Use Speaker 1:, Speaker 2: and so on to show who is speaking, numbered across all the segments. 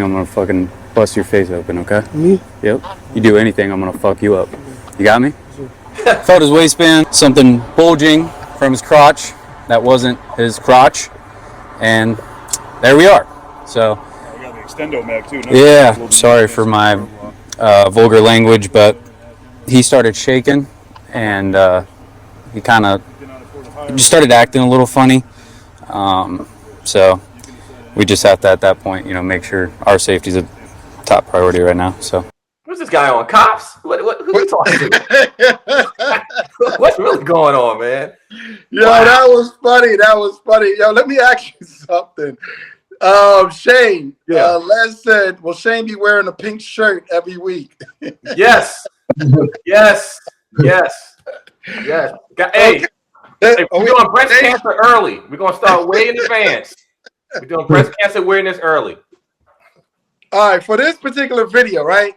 Speaker 1: I'm gonna fucking bust your face open, okay?
Speaker 2: Me?
Speaker 1: Yep. You do anything, I'm gonna fuck you up. You got me? Felt his waistband, something bulging from his crotch. That wasn't his crotch. And there we are. So,
Speaker 3: You got the extendo mag too.
Speaker 1: yeah, sorry for my vulgar language, but he started shaking and he kind of just started acting a little funny. So, we just have to, at that point, make sure our safety is a top priority right now. So,
Speaker 4: Who's this guy on? Cops? Who you talking to? What's really going on, man?
Speaker 2: Yo, wow. That was funny. That was funny. Yo, let me ask you something. Shane, Les said, will Shane be wearing a pink shirt every week?
Speaker 4: Yes. Yes. Yes. Yes. Hey, we're doing breast cancer early. We're going to start way in advance. We're doing breast cancer awareness early.
Speaker 2: All right, for this particular video, right?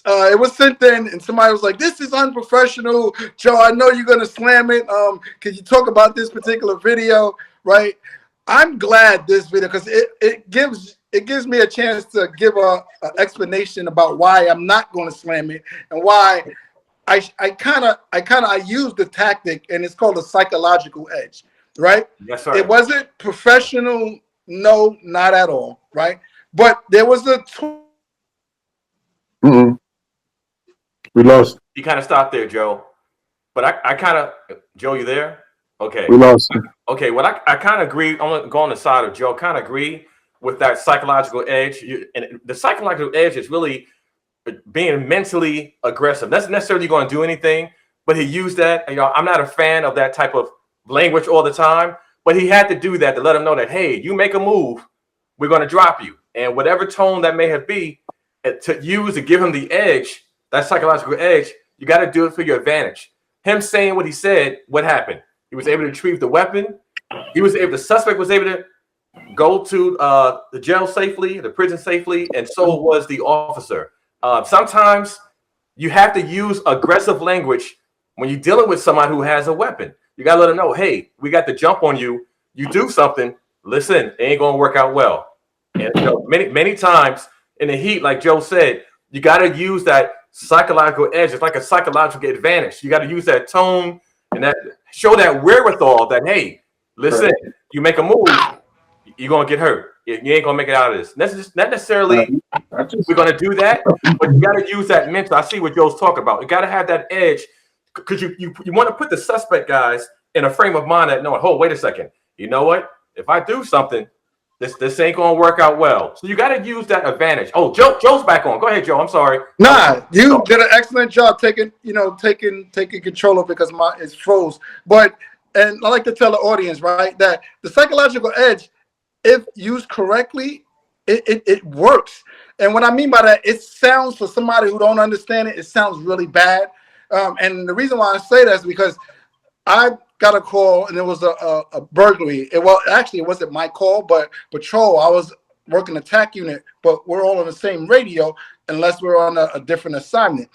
Speaker 2: It was sent in, and somebody was like, "This is unprofessional, Joe. I know you're gonna slam it. Can you talk about this particular video?" Right? I'm glad this video because it gives me a chance to give a explanation about why I'm not going to slam it and why I kind of use the tactic, and it's called a psychological edge. Right?
Speaker 4: Yes, sir.
Speaker 2: It wasn't professional. No, not at all. Right? But there was a.
Speaker 5: We lost.
Speaker 4: You kind of stopped there, Joe. But I kind of, Joe, you there? Okay.
Speaker 5: We lost.
Speaker 4: Okay. Well, I kind of agree. I'm going to go on the side of Joe. Kind of agree with that psychological edge. And the psychological edge is really being mentally aggressive. That's necessarily going to do anything. But he used that. I'm not a fan of that type of language all the time. But he had to do that to let him know that, hey, you make a move, we're going to drop you. And whatever tone that may have been, to use to give him the edge, that psychological edge, you got to do it for your advantage. Him saying what he said, what happened? He was able to retrieve the weapon. The suspect was able to go to the jail safely, the prison safely, and so was the officer. Sometimes you have to use aggressive language when you're dealing with somebody who has a weapon. You got to let them know, hey, we got the jump on you. You do something, listen, it ain't going to work out well. And many times in the heat, like Joe said, you got to use that psychological edge. It's like a psychological advantage. You got to use that tone and that show that wherewithal that, hey, listen, you make a move, you're going to get hurt. You ain't going to make it out of this. That's not necessarily we're going to do that, but you got to use that mental. I see what Joe's talking about. You got to have that edge because you want to put the suspect guys in a frame of mind that knowing, oh, wait a second. You know what? If I do something, this ain't gonna work out well. So you got to use that advantage. Oh, Joe's back on. Go ahead, Joe. I'm sorry.
Speaker 2: Nah, you did an excellent job taking control of it because it's froze. And I like to tell the audience, right, that the psychological edge, if used correctly, it works. And what I mean by that, it sounds, for somebody who don't understand it, it sounds really bad. And the reason why I say that is because I got a call and it was a burglary. It wasn't my call, but patrol. I was working the TAC unit, but we're all on the same radio unless we're on a different assignment.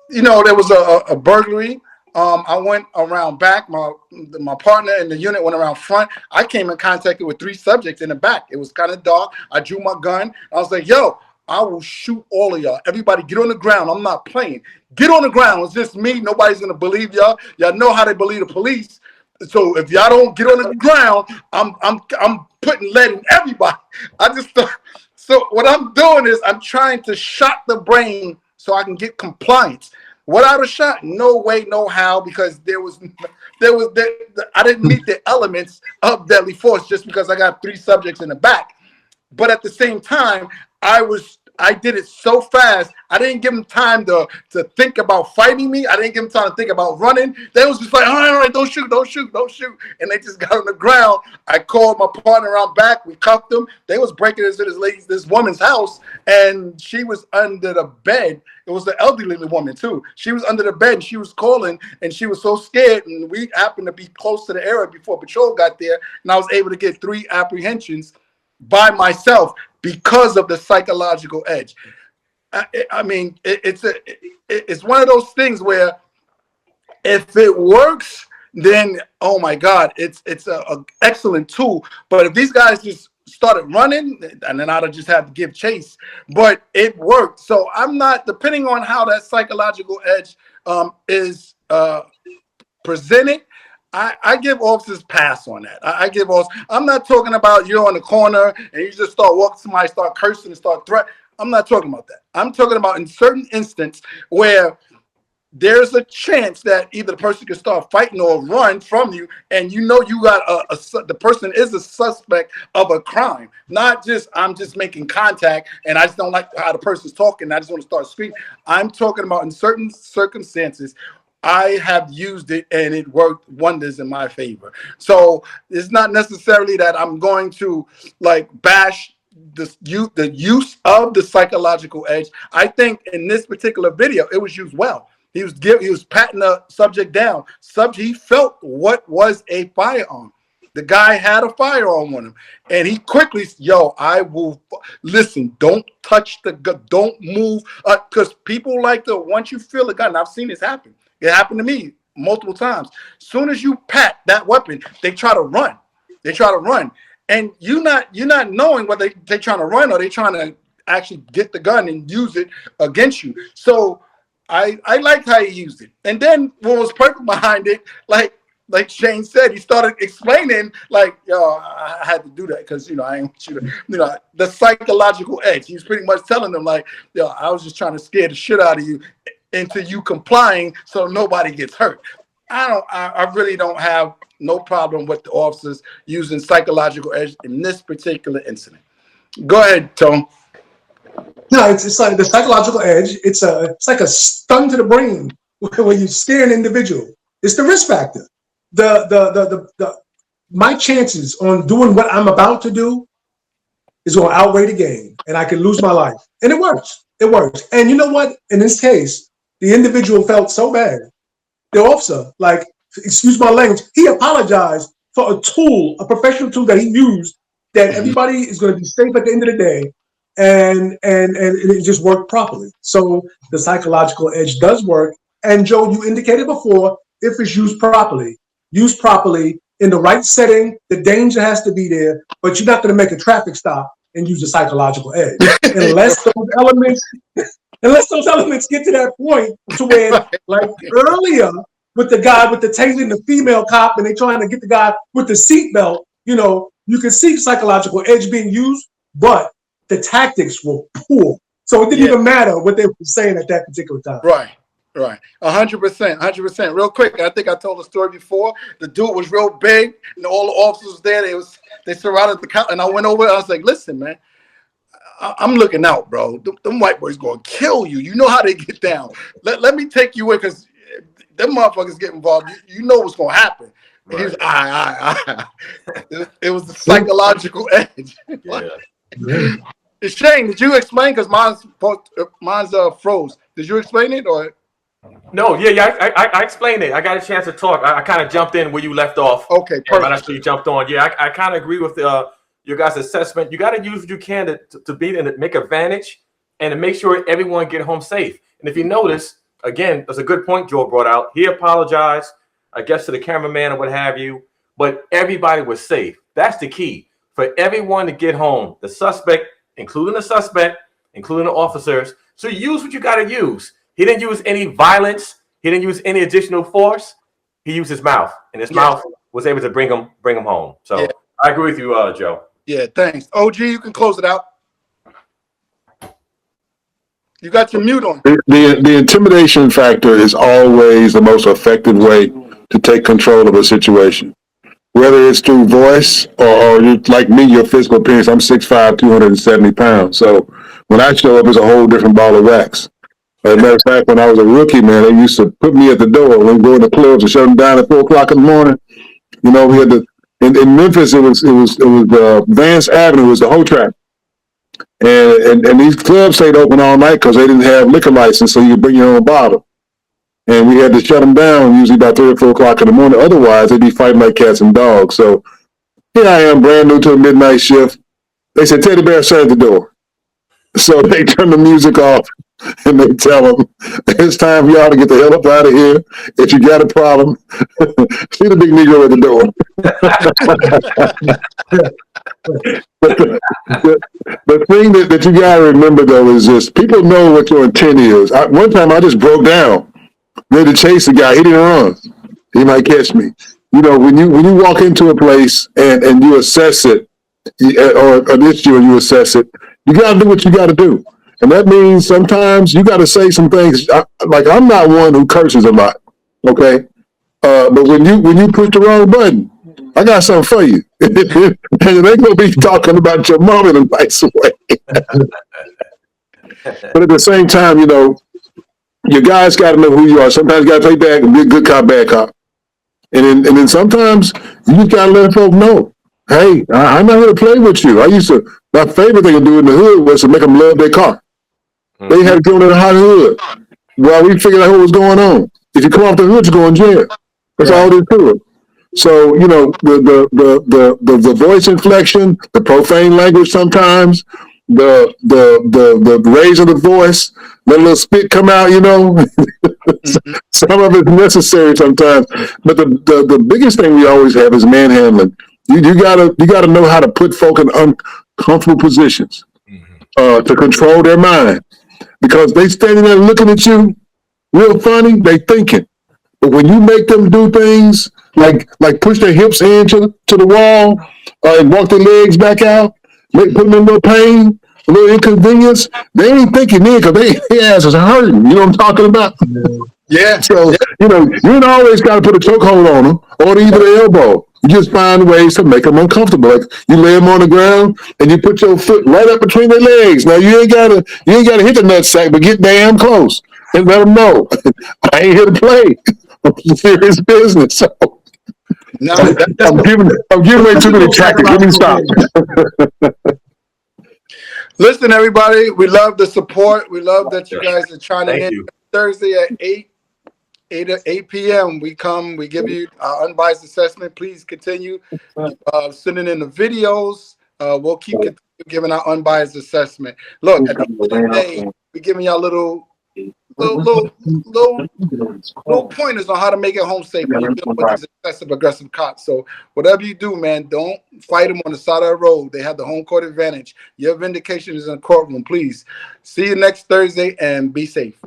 Speaker 2: There was a burglary. I went around back. My partner in the unit went around front. I came in contact with 3 subjects in the back. It was kind of dark. I drew my gun. I was like, yo, I will shoot all of y'all. Everybody get on the ground. I'm not playing. Get on the ground. It's just me. Nobody's going to believe y'all. Y'all know how they believe the police. So if y'all don't get on the ground, I'm putting lead in everybody. So what I'm doing is I'm trying to shock the brain so I can get compliance. Without a shot, no way, no how, because I didn't meet the elements of deadly force just because I got 3 subjects in the back. But at the same time, I did it so fast. I didn't give them time to think about fighting me. I didn't give them time to think about running. They was just like, all right, don't shoot. And they just got on the ground. I called my partner out back. We cuffed them. They was breaking into this woman's house, and she was under the bed. It was the elderly woman too. She was under the bed, and she was calling, and she was so scared. And we happened to be close to the area before patrol got there, and I was able to get 3 apprehensions by myself because of the psychological edge. I mean, it's one of those things where if it works, then oh my God, it's a excellent tool. But if these guys just started running, and then I'd have just had to give chase. But it worked. So I'm not, depending on how that psychological edge is presented, I give officers pass on that. I give officers. I'm not talking about you're on the corner and you just start walking, somebody start cursing and start threatening. I'm not talking about that. I'm talking about in certain instances where there's a chance that either the person can start fighting or run from you, and you know you got the person is a suspect of a crime. Not just I'm just making contact and I just don't like how the person's talking. I just want to start speaking. I'm talking about in certain circumstances. I have used it and it worked wonders in my favor. So it's not necessarily that I'm going to like bash the use of the psychological edge. I think in this particular video, it was used well. He was patting the subject down. He felt what was a firearm. The guy had a firearm on him, and he quickly, I will listen. Don't touch the gun. Don't move, because people like to once you feel a gun. I've seen this happen. It happened to me multiple times. Soon as you pat that weapon, they try to run. And you're not knowing whether they're trying to run or they're trying to actually get the gun and use it against you. So I like how he used it. And then what was perfect behind it, like Shane said, he started explaining I had to do that because I ain't want you to, the psychological edge. He's pretty much telling them I was just trying to scare the shit out of you into you complying so nobody gets hurt. I really don't have no problem with the officers using psychological edge in this particular incident. Go ahead, Tom.
Speaker 6: No, it's like the psychological edge. It's like a stun to the brain when you scare an individual. It's the risk factor. My chances on doing what I'm about to do is going to outweigh the gain, and I can lose my life. And it works. It works. And you know what? In this case, the individual felt so bad. The officer, excuse my language, he apologized for a tool, a professional tool that he used, that everybody is going to be safe at the end of the day, and it just worked properly. So the psychological edge does work. And Joe, you indicated before, if it's used properly in the right setting, the danger has to be there, but you're not going to make a traffic stop and use the psychological edge unless those elements get to that point to where, like earlier with the guy with the tasing the female cop and they trying to get the guy with the seatbelt, you can see psychological edge being used, but the tactics were poor. So it didn't even matter what they were saying at that particular time.
Speaker 2: Right. 100%. Real quick, I think I told the story before. The dude was real big, and all the officers there. They surrounded the cop, and I went over. I was like, "Listen, man, I'm looking out, bro. Them white boys gonna kill you. You know how they get down. Let me take you in, because them motherfuckers get involved. You know what's gonna happen." Right. He was, It was the psychological edge.
Speaker 6: Yeah.
Speaker 2: Shane, did you explain? Because mine's froze. Did you explain it or?
Speaker 4: No, I explained it. I got a chance to talk. I kind of jumped in where you left off.
Speaker 2: Okay, perfect.
Speaker 4: Right after you jumped on. Yeah, I kind of agree with your guys' assessment. You got to use what you can to beat and to make advantage and to make sure everyone get home safe. And if you notice, again, that's a good point Joe brought out. He apologized, I guess, to the cameraman or what have you, but everybody was safe. That's the key. For everyone to get home, the suspect, including the officers. So use what you got to use. He didn't use any violence. He didn't use any additional force. He used his mouth, and his mouth was able to bring him home. So I agree with you, Joe.
Speaker 2: Yeah, thanks. OG, you can close it out. You got your mute on.
Speaker 5: The intimidation factor is always the most effective way to take control of a situation. Whether it's through voice or like me, your physical appearance. I'm 6'5", 270 pounds. So when I show up, it's a whole different ball of wax. As a matter of fact, when I was a rookie, man, they used to put me at the door when we go in the clubs and shut them down at 4 o'clock in the morning. We had in Memphis, it was Vance Avenue was the whole track. And these clubs stayed open all night because they didn't have liquor license, so you could bring your own bottle. And we had to shut them down usually about 3 or 4 o'clock in the morning. Otherwise, they'd be fighting like cats and dogs. So here I am, brand new to a midnight shift. They said, Teddy Bear, shut the door. So they turn the music off and they tell them, it's time for y'all to get the hell up out of here. If you got a problem, see the big Negro at the door. The thing that you gotta remember though is this: people know what your intent is. One time I just broke down, ready to chase the guy. He didn't run. He might catch me. You know, when you walk into a place and you assess it, or an issue and you assess it, you gotta do what you gotta do, and that means sometimes you gotta say some things. Like I'm not one who curses a lot, okay? But when you push the wrong button, I got something for you. And it ain't gonna be talking about your mom in a nice way. But at the same time, you know, your guys got to know who you are. Sometimes you got to play back and be a good cop, bad cop. And then sometimes you just got to let folks know, hey, I'm not here to play with you. My favorite thing to do in the hood was to make them love their car. Mm-hmm. They had to go in the hot hood while we figured out what was going on. If you come off the hood, you go in jail. That's all there to it. So, you know, the voice inflection, the profane language sometimes, the raise of the voice, let a little spit come out, you know. Some of it's necessary sometimes. But the biggest thing we always have is manhandling. You gotta know how to put folk in uncomfortable positions to control their mind. Because they standing there looking at you real funny, they thinking. But when you make them do things like push their hips into the wall and walk their legs back out, put them in a little pain, a little inconvenience, they ain't thinking then because their ass is hurting. You know what I'm talking about?
Speaker 2: Yeah.
Speaker 5: So, you know, you ain't always got to put a chokehold on them or either the elbow. You just find ways to make them uncomfortable. Like you lay them on the ground and you put your foot right up between their legs. Now you ain't gotta hit the nutsack, but get damn close and let them know I ain't here to play. I'm serious business. So
Speaker 2: No,
Speaker 5: I'm giving away too many tactics. Let me stop.
Speaker 2: Listen, everybody, we love the support. We love that you guys are chiming in.
Speaker 4: you.
Speaker 2: Thursday at 8 p.m. We give you our unbiased assessment. Please continue sending in the videos. We'll keep giving our unbiased assessment. Look, at the end of the day, we're giving y'all little pointers on how to make it home safe when you're dealing with these excessive aggressive cops. So whatever you do, man, don't fight them on the side of the road. They have the home court advantage. Your vindication is in the courtroom. Please see you next Thursday and be safe.